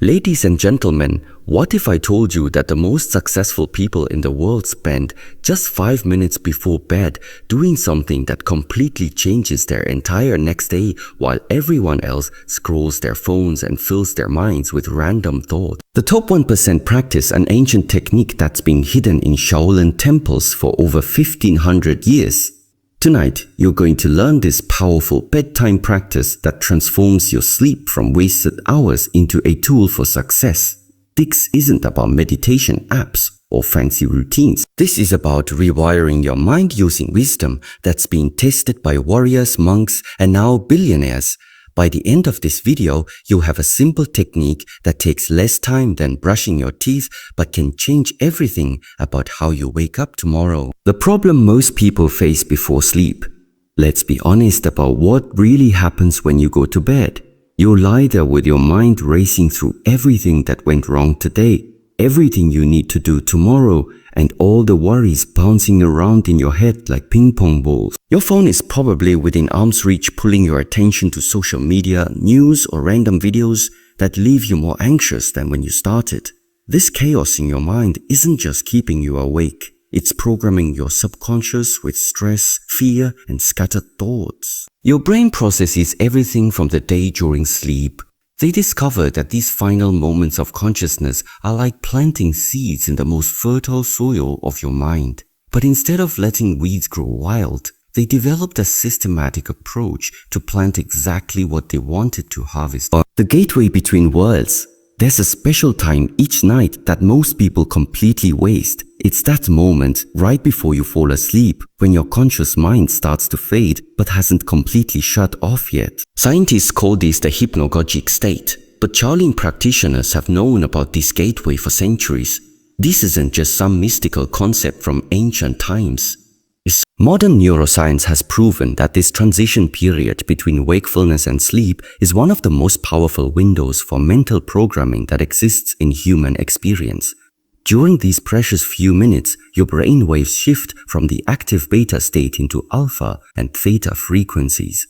Ladies and gentlemen, what if I told you that the most successful people in the world spend just 5 minutes before bed doing something that completely changes their entire next day while everyone else scrolls their phones and fills their minds with random thoughts? The top 1% practice an ancient technique that's been hidden in Shaolin temples for over 1500 years. Tonight, you're going to learn this powerful bedtime practice that transforms your sleep from wasted hours into a tool for success. This isn't about meditation apps or fancy routines. This is about rewiring your mind using wisdom that's been tested by warriors, monks, and now billionaires. By the end of this video, you'll have a simple technique that takes less time than brushing your teeth but can change everything about how you wake up tomorrow. The problem most people face before sleep. Let's be honest about what really happens when you go to bed. You lie there with your mind racing through everything that went wrong today, everything you need to do tomorrow, and all the worries bouncing around in your head like ping pong balls. Your phone is probably within arm's reach, pulling your attention to social media, news, or random videos that leave you more anxious than when you started. This chaos in your mind isn't just keeping you awake. It's programming your subconscious with stress, fear, and scattered thoughts. Your brain processes everything from the day during sleep. They discover that these final moments of consciousness are like planting seeds in the most fertile soil of your mind. But instead of letting weeds grow wild, they developed a systematic approach to plant exactly what they wanted to harvest. The gateway between worlds. There's a special time each night that most people completely waste. It's that moment right before you fall asleep, when your conscious mind starts to fade but hasn't completely shut off yet. Scientists call this the hypnagogic state, but Shaolin practitioners have known about this gateway for centuries. This isn't just some mystical concept from ancient times. Modern neuroscience has proven that this transition period between wakefulness and sleep is one of the most powerful windows for mental programming that exists in human experience. During these precious few minutes, your brain waves shift from the active beta state into alpha and theta frequencies.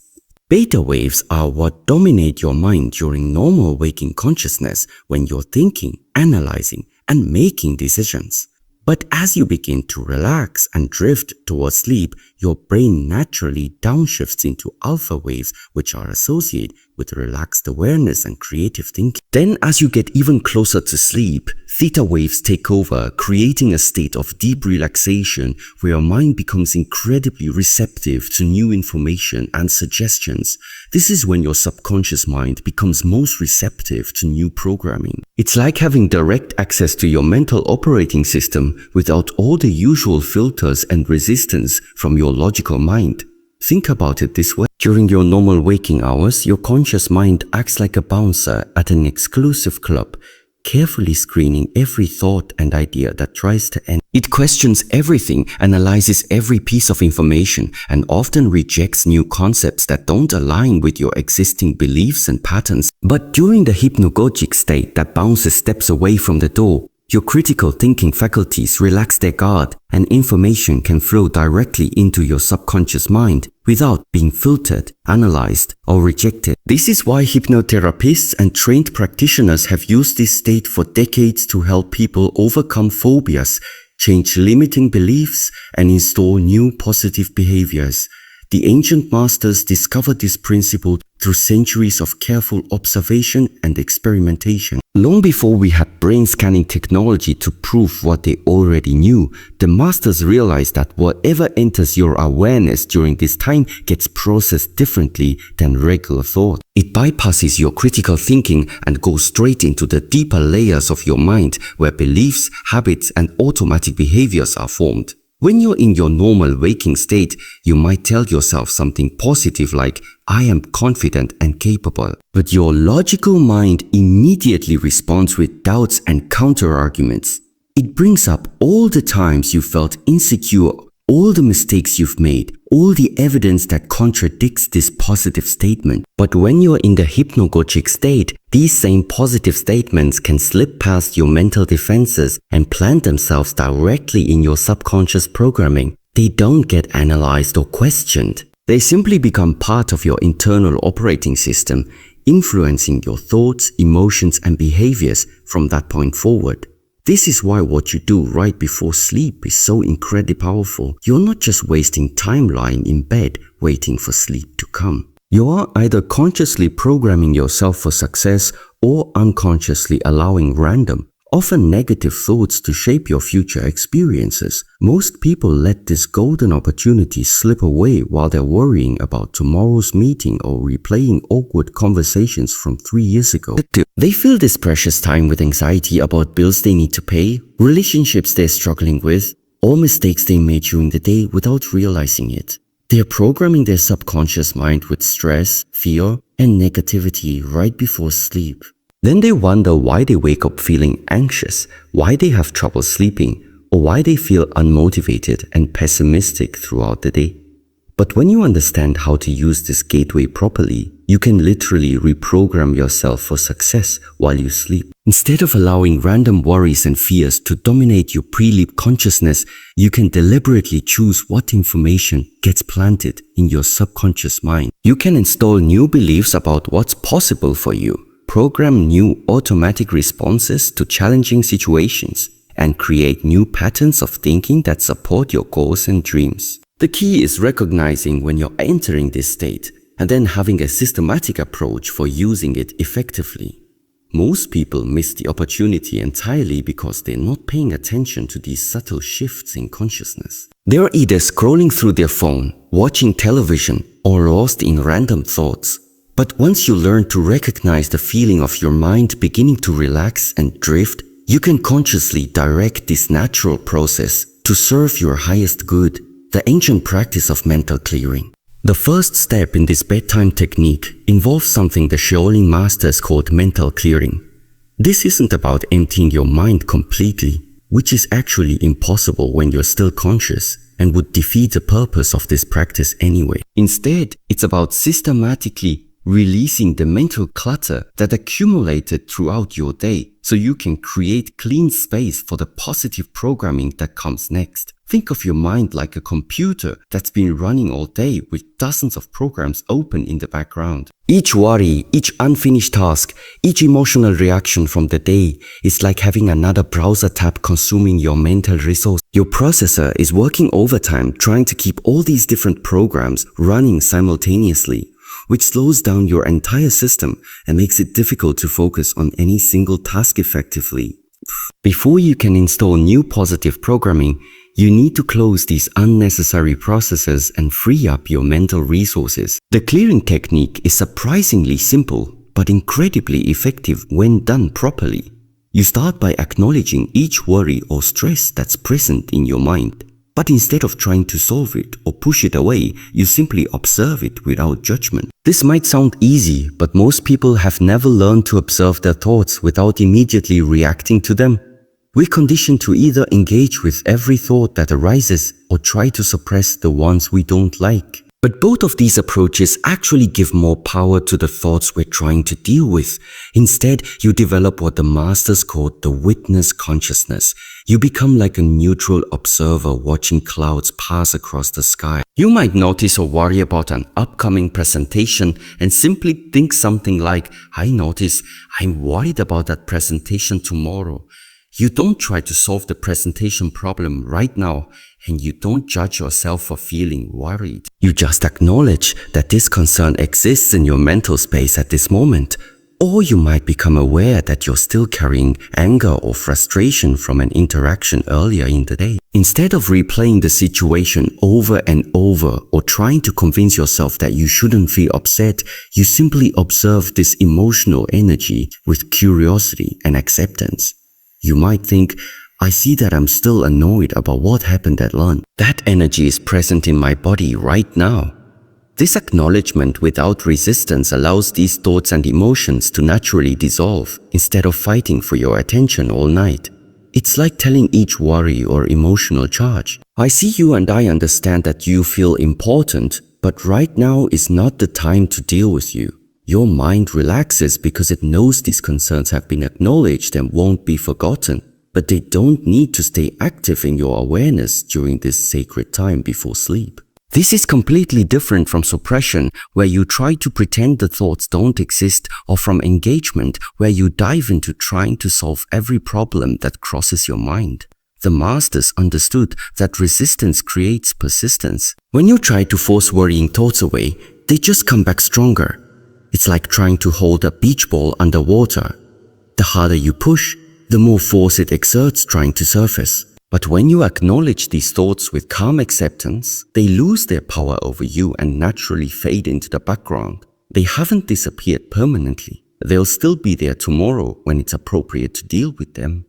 Beta waves are what dominate your mind during normal waking consciousness when you're thinking, analyzing, and making decisions. But as you begin to relax and drift towards sleep, your brain naturally downshifts into alpha waves, which are associated with relaxed awareness and creative thinking. Then as you get even closer to sleep, theta waves take over, creating a state of deep relaxation where your mind becomes incredibly receptive to new information and suggestions. This is when your subconscious mind becomes most receptive to new programming. It's like having direct access to your mental operating system without all the usual filters and resistance from your logical mind. Think about it this way. During your normal waking hours, your conscious mind acts like a bouncer at an exclusive club, carefully screening every thought and idea that tries to enter. It questions everything, analyzes every piece of information, and often rejects new concepts that don't align with your existing beliefs and patterns. But during the hypnagogic state, that bouncer steps away from the door. Your critical thinking faculties relax their guard, and information can flow directly into your subconscious mind without being filtered, analyzed, or rejected. This is why hypnotherapists and trained practitioners have used this state for decades to help people overcome phobias, change limiting beliefs, and install new positive behaviors. The ancient masters discovered this principle through centuries of careful observation and experimentation. Long before we had brain scanning technology to prove what they already knew, the masters realized that whatever enters your awareness during this time gets processed differently than regular thought. It bypasses your critical thinking and goes straight into the deeper layers of your mind where beliefs, habits, and automatic behaviors are formed. When you're in your normal waking state, you might tell yourself something positive like, "I am confident and capable." But your logical mind immediately responds with doubts and counter-arguments. It brings up all the times you felt insecure, all the mistakes you've made, all the evidence that contradicts this positive statement. But when you're in the hypnagogic state, these same positive statements can slip past your mental defenses and plant themselves directly in your subconscious programming. They don't get analyzed or questioned. They simply become part of your internal operating system. influencing your thoughts, emotions, and behaviors from that point forward. This is why what you do right before sleep is so incredibly powerful. You're not just wasting time lying in bed waiting for sleep to come. You are either consciously programming yourself for success or unconsciously allowing random, often negative thoughts to shape your future experiences. Most people let this golden opportunity slip away while they're worrying about tomorrow's meeting or replaying awkward conversations from 3 years ago. They fill this precious time with anxiety about bills they need to pay, relationships they're struggling with, or mistakes they made during the day without realizing it. They're programming their subconscious mind with stress, fear, and negativity right before sleep. Then they wonder why they wake up feeling anxious, why they have trouble sleeping, or why they feel unmotivated and pessimistic throughout the day. But when you understand how to use this gateway properly, you can literally reprogram yourself for success while you sleep. Instead of allowing random worries and fears to dominate your pre-sleep consciousness, you can deliberately choose what information gets planted in your subconscious mind. You can install new beliefs about what's possible for you, program new automatic responses to challenging situations, and create new patterns of thinking that support your goals and dreams. The key is recognizing when you're entering this state and then having a systematic approach for using it effectively. Most people miss the opportunity entirely because they're not paying attention to these subtle shifts in consciousness. They're either scrolling through their phone, watching television, or lost in random thoughts. But once you learn to recognize the feeling of your mind beginning to relax and drift, you can consciously direct this natural process to serve your highest good, the ancient practice of mental clearing. The first step in this bedtime technique involves something the Shaolin masters called mental clearing. This isn't about emptying your mind completely, which is actually impossible when you're still conscious and would defeat the purpose of this practice anyway. Instead, it's about systematically releasing the mental clutter that accumulated throughout your day so you can create clean space for the positive programming that comes next. Think of your mind like a computer that's been running all day with dozens of programs open in the background. Each worry, each unfinished task, each emotional reaction from the day is like having another browser tab consuming your mental resource. Your processor is working overtime trying to keep all these different programs running simultaneously, which slows down your entire system and makes it difficult to focus on any single task effectively. Before you can install new positive programming, you need to close these unnecessary processes and free up your mental resources. The clearing technique is surprisingly simple, but incredibly effective when done properly. You start by acknowledging each worry or stress that's present in your mind. But instead of trying to solve it or push it away, you simply observe it without judgment. This might sound easy, but most people have never learned to observe their thoughts without immediately reacting to them. We're conditioned to either engage with every thought that arises or try to suppress the ones we don't like. But both of these approaches actually give more power to the thoughts we're trying to deal with. Instead, you develop what the masters called the witness consciousness. You become like a neutral observer watching clouds pass across the sky. You might notice or worry about an upcoming presentation and simply think something like, I notice I'm worried about that presentation tomorrow. You don't try to solve the presentation problem right now, and you don't judge yourself for feeling worried. You just acknowledge that this concern exists in your mental space at this moment. Or you might become aware that you're still carrying anger or frustration from an interaction earlier in the day. Instead of replaying the situation over and over or trying to convince yourself that you shouldn't feel upset, you simply observe this emotional energy with curiosity and acceptance. You might think, I see that I'm still annoyed about what happened at lunch. That energy is present in my body right now. This acknowledgement without resistance allows these thoughts and emotions to naturally dissolve instead of fighting for your attention all night. It's like telling each worry or emotional charge, I see you and I understand that you feel important, but right now is not the time to deal with you. Your mind relaxes because it knows these concerns have been acknowledged and won't be forgotten, but they don't need to stay active in your awareness during this sacred time before sleep. This is completely different from suppression, where you try to pretend the thoughts don't exist, or from engagement, where you dive into trying to solve every problem that crosses your mind. The masters understood that resistance creates persistence. When you try to force worrying thoughts away, they just come back stronger. It's like trying to hold a beach ball underwater. The harder you push, the more force it exerts trying to surface. But when you acknowledge these thoughts with calm acceptance, they lose their power over you and naturally fade into the background. They haven't disappeared permanently. They'll still be there tomorrow when it's appropriate to deal with them.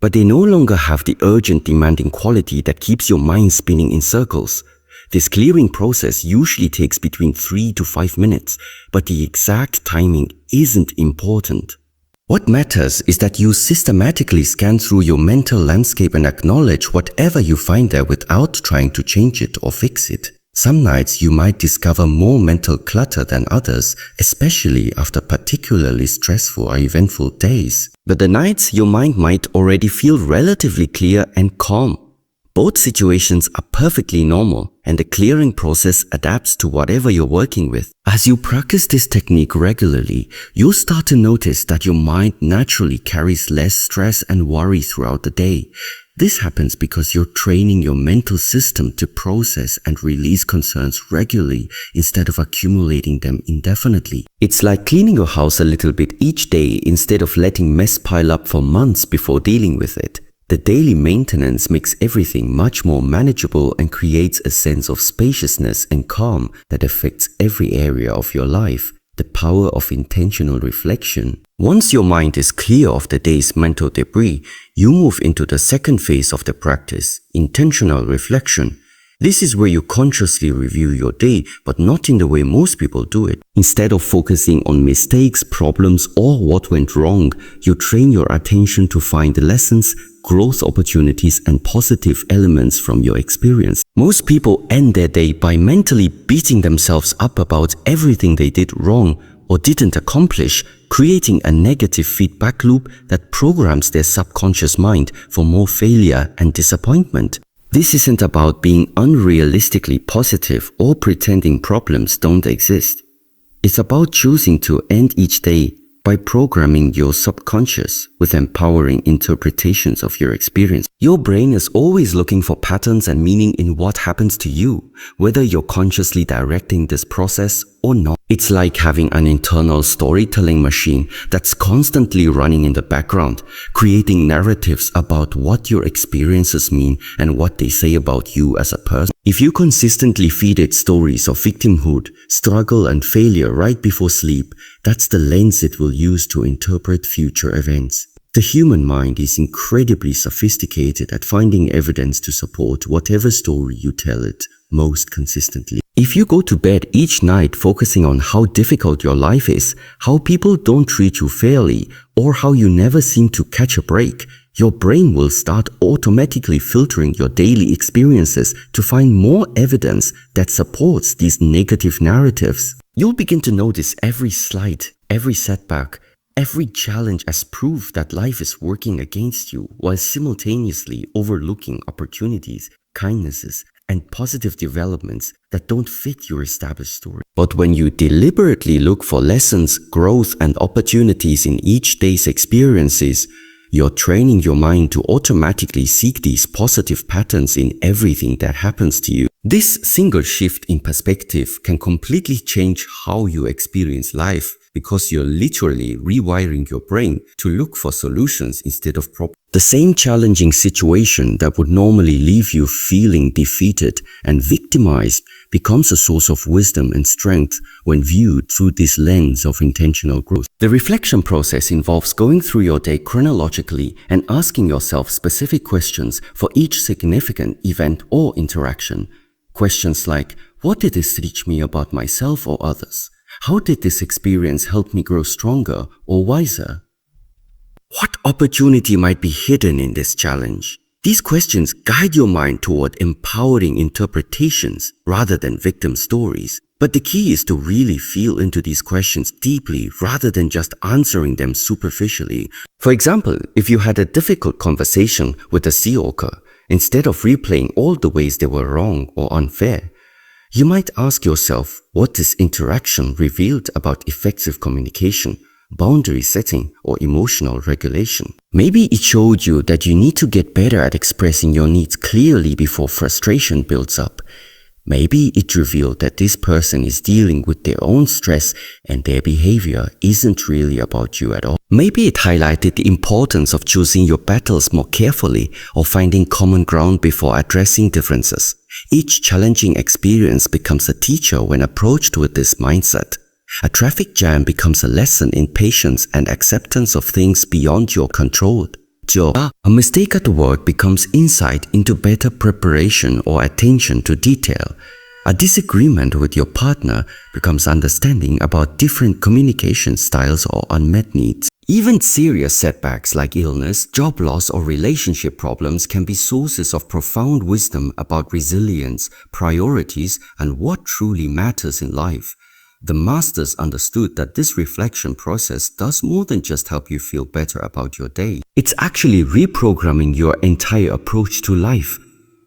But they no longer have the urgent, demanding quality that keeps your mind spinning in circles. This clearing process usually takes between 3 to 5 minutes, but the exact timing isn't important. What matters is that you systematically scan through your mental landscape and acknowledge whatever you find there without trying to change it or fix it. Some nights you might discover more mental clutter than others, especially after particularly stressful or eventful days. But the nights your mind might already feel relatively clear and calm. Both situations are perfectly normal, and the clearing process adapts to whatever you're working with. As you practice this technique regularly, you'll start to notice that your mind naturally carries less stress and worry throughout the day. This happens because you're training your mental system to process and release concerns regularly instead of accumulating them indefinitely. It's like cleaning your house a little bit each day instead of letting mess pile up for months before dealing with it. The daily maintenance makes everything much more manageable and creates a sense of spaciousness and calm that affects every area of your life. The power of intentional reflection. Once your mind is clear of the day's mental debris, you move into the second phase of the practice, intentional reflection. This is where you consciously review your day, but not in the way most people do it. Instead of focusing on mistakes, problems, or what went wrong, you train your attention to find lessons, growth opportunities, and positive elements from your experience. Most people end their day by mentally beating themselves up about everything they did wrong or didn't accomplish, creating a negative feedback loop that programs their subconscious mind for more failure and disappointment. This isn't about being unrealistically positive or pretending problems don't exist. It's about choosing to end each day by programming your subconscious with empowering interpretations of your experience. Your brain is always looking for patterns and meaning in what happens to you, whether you're consciously directing this process or not. It's like having an internal storytelling machine that's constantly running in the background, creating narratives about what your experiences mean and what they say about you as a person. If you consistently feed it stories of victimhood, struggle, and failure right before sleep, that's the lens it will use to interpret future events. The human mind is incredibly sophisticated at finding evidence to support whatever story you tell it most consistently. If you go to bed each night focusing on how difficult your life is, how people don't treat you fairly, or how you never seem to catch a break, your brain will start automatically filtering your daily experiences to find more evidence that supports these negative narratives. You'll begin to notice every slight, every setback, every challenge as proof that life is working against you, while simultaneously overlooking opportunities, kindnesses, and positive developments that don't fit your established story. But when you deliberately look for lessons, growth, and opportunities in each day's experiences, you're training your mind to automatically seek these positive patterns in everything that happens to you. This single shift in perspective can completely change how you experience life, because you're literally rewiring your brain to look for solutions instead of problems. The same challenging situation that would normally leave you feeling defeated and victimized becomes a source of wisdom and strength when viewed through this lens of intentional growth. The reflection process involves going through your day chronologically and asking yourself specific questions for each significant event or interaction. Questions like, what did this teach me about myself or others? How did this experience help me grow stronger or wiser? What opportunity might be hidden in this challenge? These questions guide your mind toward empowering interpretations rather than victim stories. But the key is to really feel into these questions deeply rather than just answering them superficially. For example, if you had a difficult conversation with a coworker, instead of replaying all the ways they were wrong or unfair, You might ask yourself what this interaction revealed about effective communication, boundary setting, or emotional regulation. Maybe it showed you that you need to get better at expressing your needs clearly before frustration builds up. Maybe it revealed that this person is dealing with their own stress and their behavior isn't really about you at all. Maybe it highlighted the importance of choosing your battles more carefully or finding common ground before addressing differences. Each challenging experience becomes a teacher when approached with this mindset. A traffic jam becomes a lesson in patience and acceptance of things beyond your control. A mistake at work becomes insight into better preparation or attention to detail. A disagreement with your partner becomes understanding about different communication styles or unmet needs. Even serious setbacks like illness, job loss, or relationship problems can be sources of profound wisdom about resilience, priorities, and what truly matters in life. The masters understood that this reflection process does more than just help you feel better about your day. It's actually reprogramming your entire approach to life.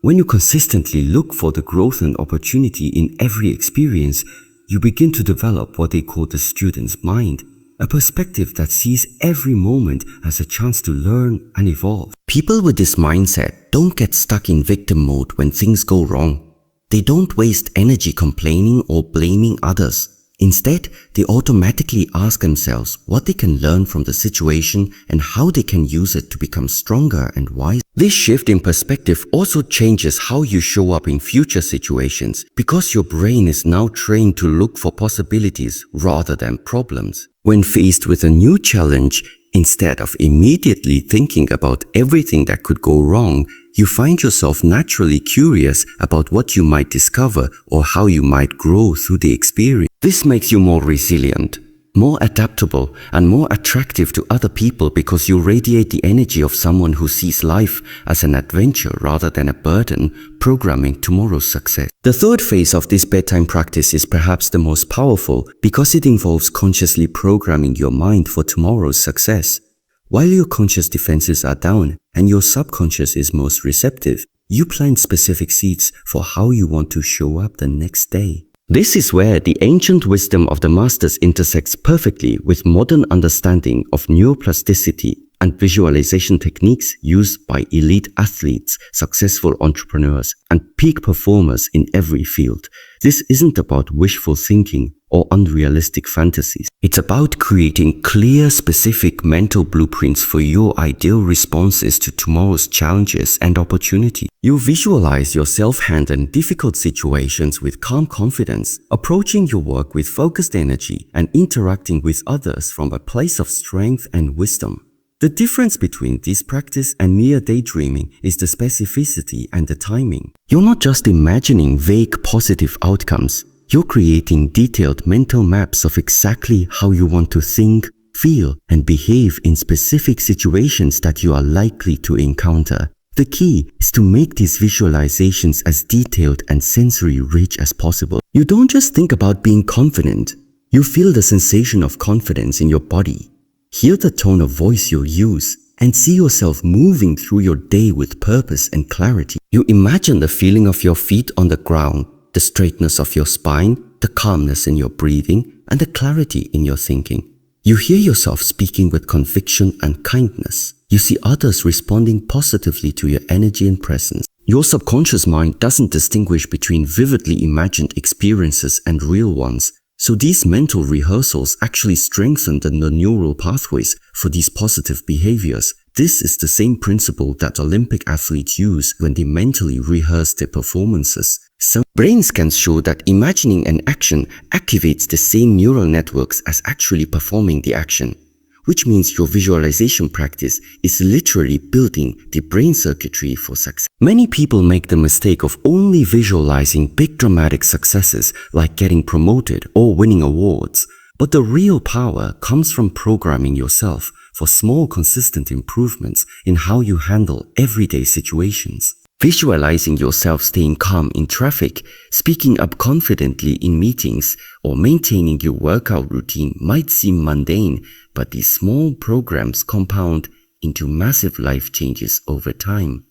When you consistently look for the growth and opportunity in every experience, you begin to develop what they call the student's mind, a perspective that sees every moment as a chance to learn and evolve. People with this mindset don't get stuck in victim mode when things go wrong. They don't waste energy complaining or blaming others. Instead, they automatically ask themselves what they can learn from the situation and how they can use it to become stronger and wiser. This shift in perspective also changes how you show up in future situations because your brain is now trained to look for possibilities rather than problems. When faced with a new challenge, instead of immediately thinking about everything that could go wrong, you find yourself naturally curious about what you might discover or how you might grow through the experience. This makes you more resilient, more adaptable, and more attractive to other people because you radiate the energy of someone who sees life as an adventure rather than a burden, programming tomorrow's success. The third phase of this bedtime practice is perhaps the most powerful because it involves consciously programming your mind for tomorrow's success. While your conscious defenses are down and your subconscious is most receptive, you plant specific seeds for how you want to show up the next day. This is where the ancient wisdom of the masters intersects perfectly with modern understanding of neuroplasticity and visualization techniques used by elite athletes, successful entrepreneurs, and peak performers in every field. This isn't about wishful thinking or unrealistic fantasies. It's about creating clear, specific mental blueprints for your ideal responses to tomorrow's challenges and opportunities. You visualize yourself handling difficult situations with calm confidence, approaching your work with focused energy, and interacting with others from a place of strength and wisdom. The difference between this practice and mere daydreaming is the specificity and the timing. You're not just imagining vague positive outcomes. You're creating detailed mental maps of exactly how you want to think, feel, and behave in specific situations that you are likely to encounter. The key is to make these visualizations as detailed and sensory-rich as possible. You don't just think about being confident. You feel the sensation of confidence in your body. Hear the tone of voice you use and see yourself moving through your day with purpose and clarity. You imagine the feeling of your feet on the ground, the straightness of your spine, the calmness in your breathing, and the clarity in your thinking. You hear yourself speaking with conviction and kindness. You see others responding positively to your energy and presence. Your subconscious mind doesn't distinguish between vividly imagined experiences and real ones. So these mental rehearsals actually strengthen the neural pathways for these positive behaviors. This is the same principle that Olympic athletes use when they mentally rehearse their performances. Some brain scans show that imagining an action activates the same neural networks as actually performing the action, which means your visualization practice is literally building the brain circuitry for success. Many people make the mistake of only visualizing big dramatic successes like getting promoted or winning awards, but the real power comes from programming yourself for small consistent improvements in how you handle everyday situations. Visualizing yourself staying calm in traffic, speaking up confidently in meetings, or maintaining your workout routine might seem mundane, but these small programs compound into massive life changes over time.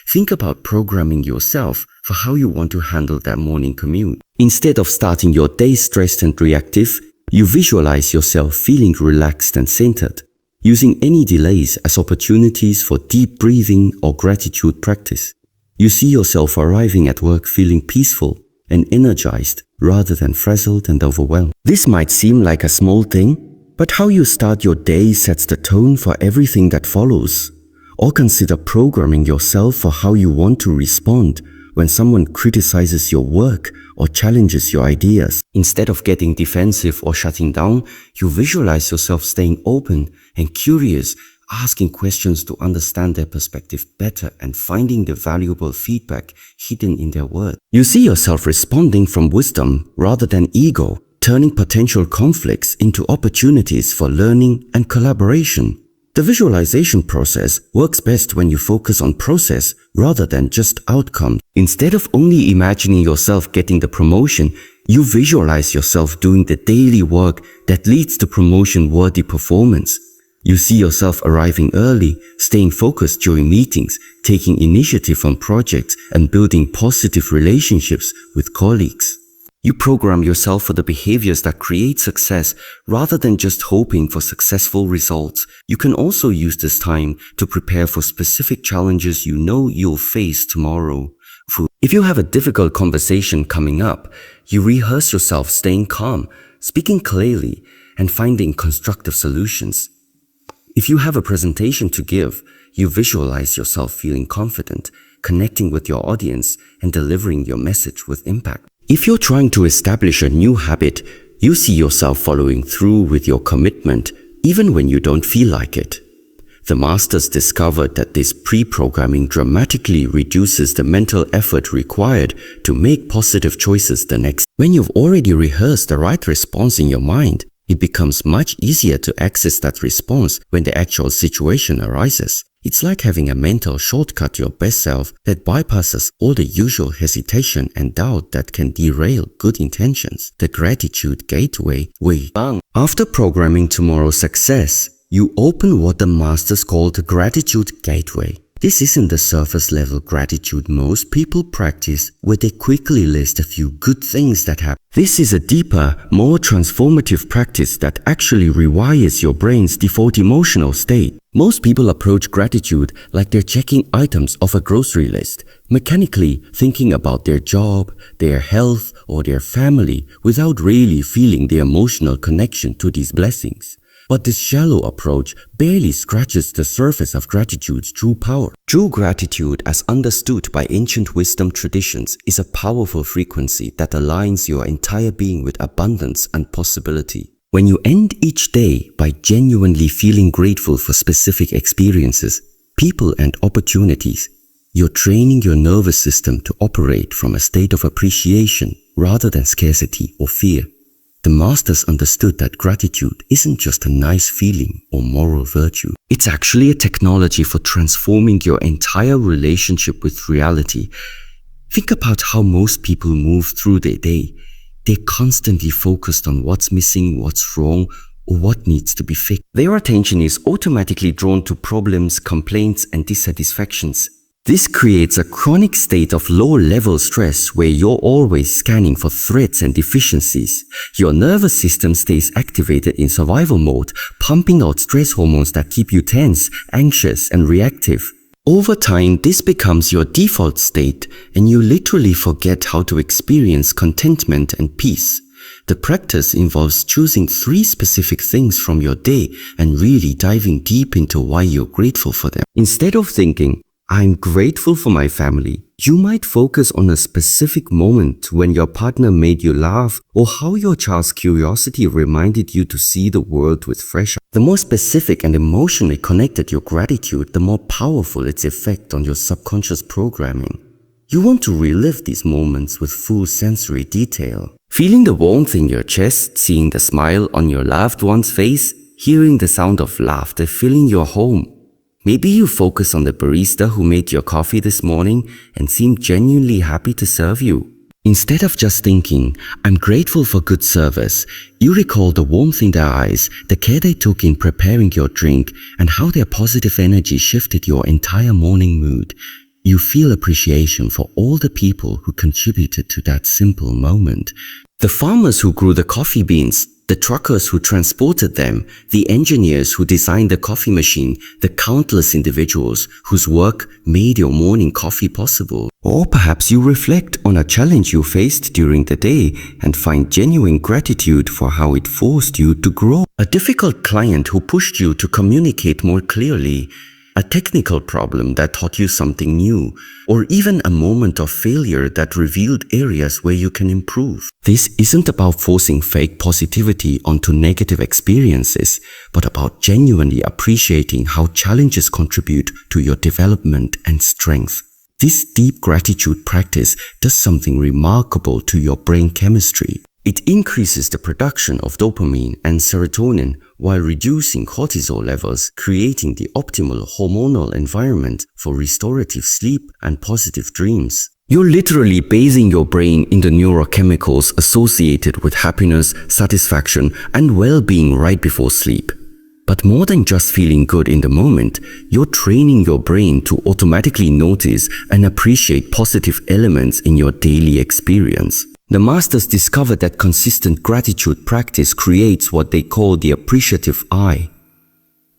Think about programming yourself for how you want to handle that morning commute. Instead of starting your day stressed and reactive, you visualize yourself feeling relaxed and centered, using any delays as opportunities for deep breathing or gratitude practice. You see yourself arriving at work feeling peaceful and energized rather than frazzled and overwhelmed. This might seem like a small thing, but how you start your day sets the tone for everything that follows. Or consider programming yourself for how you want to respond when someone criticizes your work or challenges your ideas. Instead of getting defensive or shutting down, you visualize yourself staying open and curious, asking questions to understand their perspective better and finding the valuable feedback hidden in their words. You see yourself responding from wisdom rather than ego, turning potential conflicts into opportunities for learning and collaboration. The visualization process works best when you focus on process rather than just outcome. Instead of only imagining yourself getting the promotion, you visualize yourself doing the daily work that leads to promotion-worthy performance. You see yourself arriving early, staying focused during meetings, taking initiative on projects, and building positive relationships with colleagues. You program yourself for the behaviors that create success rather than just hoping for successful results. You can also use this time to prepare for specific challenges you know you'll face tomorrow. If you have a difficult conversation coming up, you rehearse yourself staying calm, speaking clearly, and finding constructive solutions. If you have a presentation to give, you visualize yourself feeling confident, connecting with your audience, and delivering your message with impact. If you're trying to establish a new habit, you see yourself following through with your commitment, even when you don't feel like it. The masters discovered that this pre-programming dramatically reduces the mental effort required to make positive choices the next. When you've already rehearsed the right response in your mind, it becomes much easier to access that response when the actual situation arises. It's like having a mental shortcut to your best self that bypasses all the usual hesitation and doubt that can derail good intentions. The gratitude gateway. After programming tomorrow's success, you open what the masters call the gratitude gateway. This isn't the surface level gratitude most people practice where they quickly list a few good things that happen. This is a deeper, more transformative practice that actually rewires your brain's default emotional state. Most people approach gratitude like they're checking items off a grocery list, mechanically thinking about their job, their health, or their family without really feeling the emotional connection to these blessings. But this shallow approach barely scratches the surface of gratitude's true power. True gratitude, as understood by ancient wisdom traditions, is a powerful frequency that aligns your entire being with abundance and possibility. When you end each day by genuinely feeling grateful for specific experiences, people, and opportunities, you're training your nervous system to operate from a state of appreciation rather than scarcity or fear. The masters understood that gratitude isn't just a nice feeling or moral virtue. It's actually a technology for transforming your entire relationship with reality. Think about how most people move through their day. They're constantly focused on what's missing, what's wrong, or what needs to be fixed. Their attention is automatically drawn to problems, complaints, and dissatisfactions. This creates a chronic state of low-level stress where you're always scanning for threats and deficiencies. Your nervous system stays activated in survival mode, pumping out stress hormones that keep you tense, anxious, and reactive. Over time, this becomes your default state, and you literally forget how to experience contentment and peace. The practice involves choosing 3 specific things from your day and really diving deep into why you're grateful for them. Instead of thinking, "I'm grateful for my family," you might focus on a specific moment when your partner made you laugh or how your child's curiosity reminded you to see the world with fresh eyes. The more specific and emotionally connected your gratitude, the more powerful its effect on your subconscious programming. You want to relive these moments with full sensory detail. Feeling the warmth in your chest, seeing the smile on your loved one's face, hearing the sound of laughter filling your home. Maybe you focus on the barista who made your coffee this morning and seemed genuinely happy to serve you. Instead of just thinking, "I'm grateful for good service," you recall the warmth in their eyes, the care they took in preparing your drink, and how their positive energy shifted your entire morning mood. You feel appreciation for all the people who contributed to that simple moment. The farmers who grew the coffee beans, the truckers who transported them, the engineers who designed the coffee machine, the countless individuals whose work made your morning coffee possible. Or perhaps you reflect on a challenge you faced during the day and find genuine gratitude for how it forced you to grow. A difficult client who pushed you to communicate more clearly, a technical problem that taught you something new, or even a moment of failure that revealed areas where you can improve. This isn't about forcing fake positivity onto negative experiences, but about genuinely appreciating how challenges contribute to your development and strength. This deep gratitude practice does something remarkable to your brain chemistry. It increases the production of dopamine and serotonin while reducing cortisol levels, creating the optimal hormonal environment for restorative sleep and positive dreams. You're literally bathing your brain in the neurochemicals associated with happiness, satisfaction, and well-being right before sleep. But more than just feeling good in the moment, you're training your brain to automatically notice and appreciate positive elements in your daily experience. The masters discovered that consistent gratitude practice creates what they call the appreciative eye,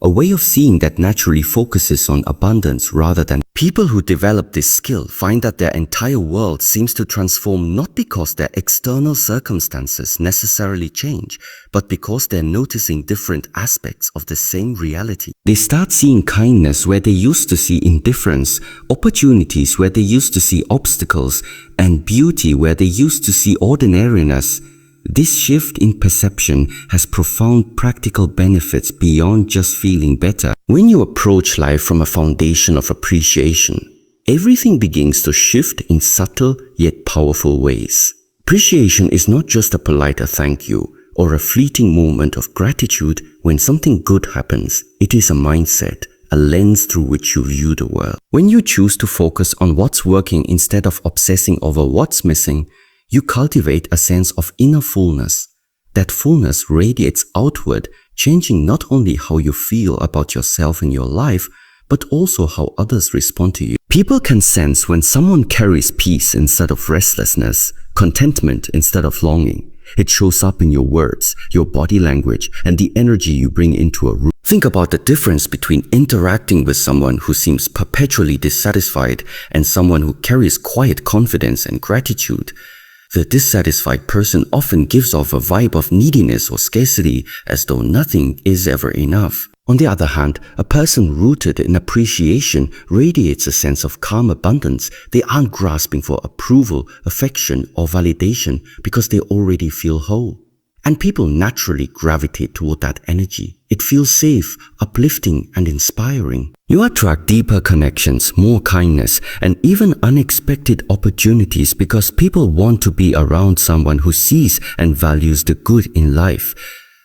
a way of seeing that naturally focuses on abundance rather than. People who develop this skill find that their entire world seems to transform not because their external circumstances necessarily change, but because they're noticing different aspects of the same reality. They start seeing kindness where they used to see indifference, opportunities where they used to see obstacles, and beauty where they used to see ordinariness. This shift in perception has profound practical benefits beyond just feeling better. When you approach life from a foundation of appreciation, everything begins to shift in subtle yet powerful ways. Appreciation is not just a polite thank you or a fleeting moment of gratitude when something good happens. It is a mindset, a lens through which you view the world. When you choose to focus on what's working instead of obsessing over what's missing, you cultivate a sense of inner fullness. That fullness radiates outward, changing not only how you feel about yourself and your life, but also how others respond to you. People can sense when someone carries peace instead of restlessness, contentment instead of longing. It shows up in your words, your body language, and the energy you bring into a room. Think about the difference between interacting with someone who seems perpetually dissatisfied and someone who carries quiet confidence and gratitude. The dissatisfied person often gives off a vibe of neediness or scarcity, as though nothing is ever enough. On the other hand, a person rooted in appreciation radiates a sense of calm abundance. They aren't grasping for approval, affection, or validation because they already feel whole. And people naturally gravitate toward that energy. It feels safe, uplifting, and inspiring. You attract deeper connections, more kindness, and even unexpected opportunities because people want to be around someone who sees and values the good in life.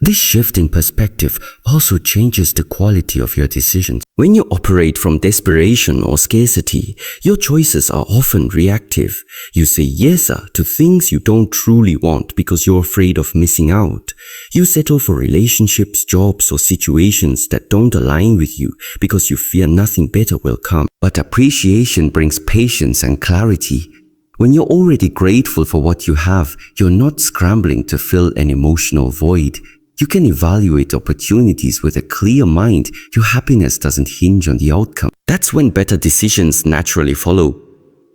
This shift in perspective also changes the quality of your decisions. When you operate from desperation or scarcity, your choices are often reactive. You say yes to things you don't truly want because you're afraid of missing out. You settle for relationships, jobs, or situations that don't align with you because you fear nothing better will come. But appreciation brings patience and clarity. When you're already grateful for what you have, you're not scrambling to fill an emotional void. You can evaluate opportunities with a clear mind. Your happiness doesn't hinge on the outcome. That's when better decisions naturally follow.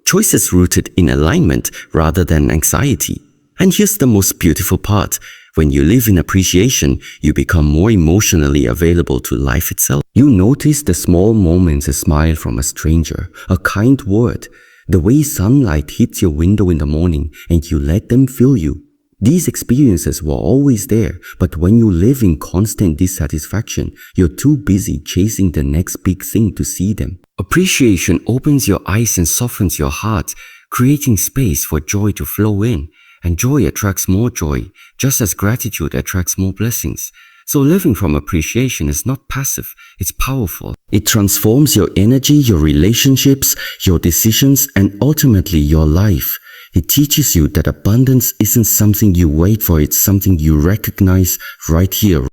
Choices rooted in alignment rather than anxiety. And here's the most beautiful part. When you live in appreciation, you become more emotionally available to life itself. You notice the small moments, a smile from a stranger, a kind word, the way sunlight hits your window in the morning, and you let them fill you. These experiences were always there, but when you live in constant dissatisfaction, you're too busy chasing the next big thing to see them. Appreciation opens your eyes and softens your heart, creating space for joy to flow in. And joy attracts more joy, just as gratitude attracts more blessings. So living from appreciation is not passive, it's powerful. It transforms your energy, your relationships, your decisions, and ultimately your life. It teaches you that abundance isn't something you wait for, it's something you recognize right here.